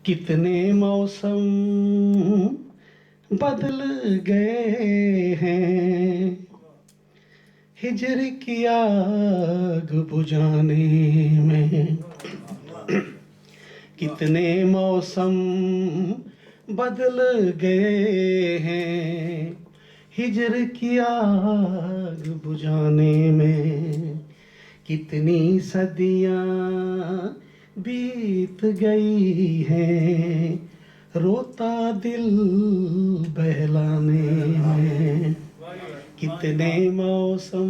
कितने मौसम बदल गए हैं, हिजर की आग बुझाने में। कितने मौसम बदल गए हैं, हिजर की आग बुझाने में। कितनी सदियां बीत गई हैं, रोता दिल बहलाने में। कितने मौसम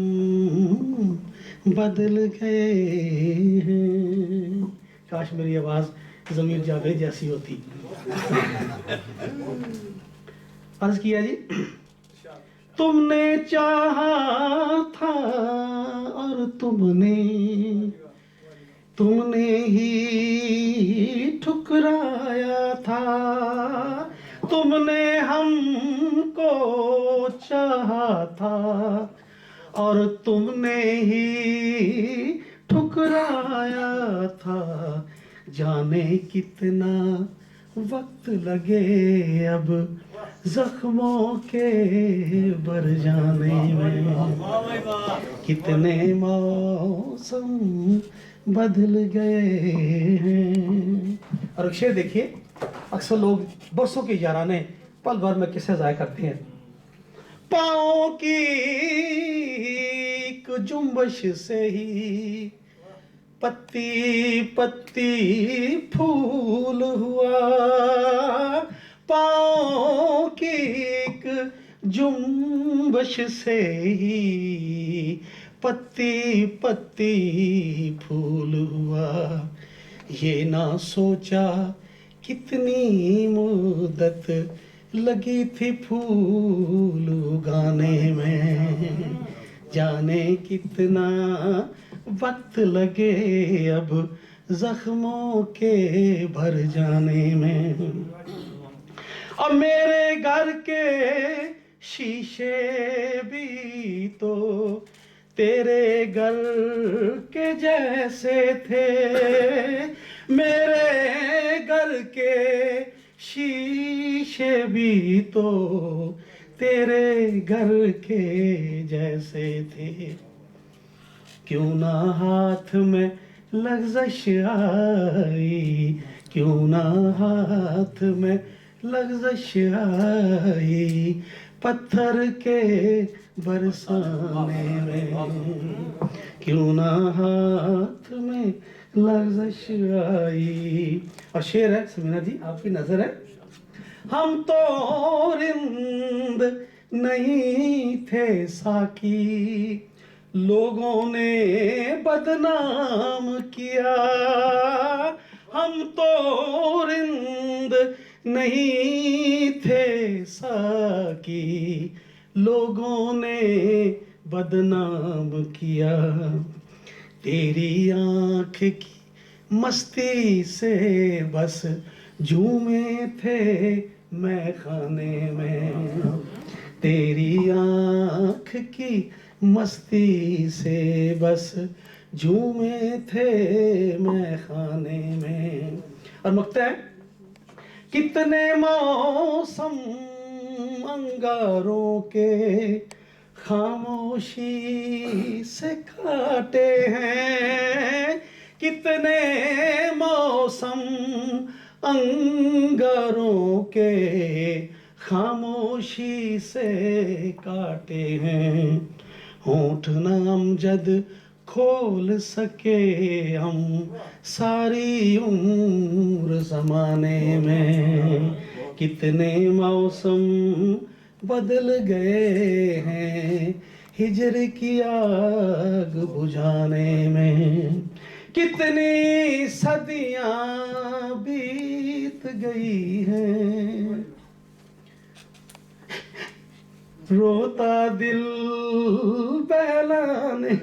बदल गए हैं। काश मेरी आवाज जमीर जावेद जैसी होती। अर्ज किया जी, तुमने चाहा था और तुमने ही ठुकराया था। तुमने हमको चाहा था और तुमने ही ठुकराया था। जाने कितना वक्त लगे अब जख्मों के भर जाने में। कितने मौसम बदल गए हैं। और अक्षय देखिए, अक्सर लोग बरसों के याराने पल भर में किस्से जाया करते हैं। पाँव की एक जुम्बश से ही पत्ती पत्ती फूल हुआ। पाँव की एक जुम्बश से ही पत्ती पत्ती फूल हुआ। ये ना सोचा कितनी मुद्दत लगी थी फूल उगाने में। जाने कितना वक्त लगे अब जख्मों के भर जाने में। और मेरे घर के शीशे भी तो तेरे घर के जैसे थे। मेरे घर के शीशे भी तो तेरे घर के जैसे थे। क्यों ना हाथ में लग़्ज़श आई, क्यों ना हाथ में लग़्ज़श आई, पत्थर के बरसाने में। क्यों ना हाथ में लग़्ज़श आई। और शेर है समीना जी, आपकी नजर है। हम तो रिंद नहीं थे साकी, लोगों ने बदनाम किया। हम तो रिंद नहीं थे साकी, लोगों ने बदनाम किया। तेरी आँख की मस्ती से बस झूमे थे मैं खाने में। तेरी आँख की मस्ती से बस झूमे थे मैं खाने में। और मकता है, कितने मौसम अंगारों के खामोशी से काटे हैं। कितने मौसम अंगारों के खामोशी से काटे हैं। होंठ नामजद खोल सके हम सारी उम्र ज़माने में। कितने मौसम बदल गए हैं, हिजर की आग बुझाने में। कितनी सदियां बीत गई हैं, रोता दिल बहलाने।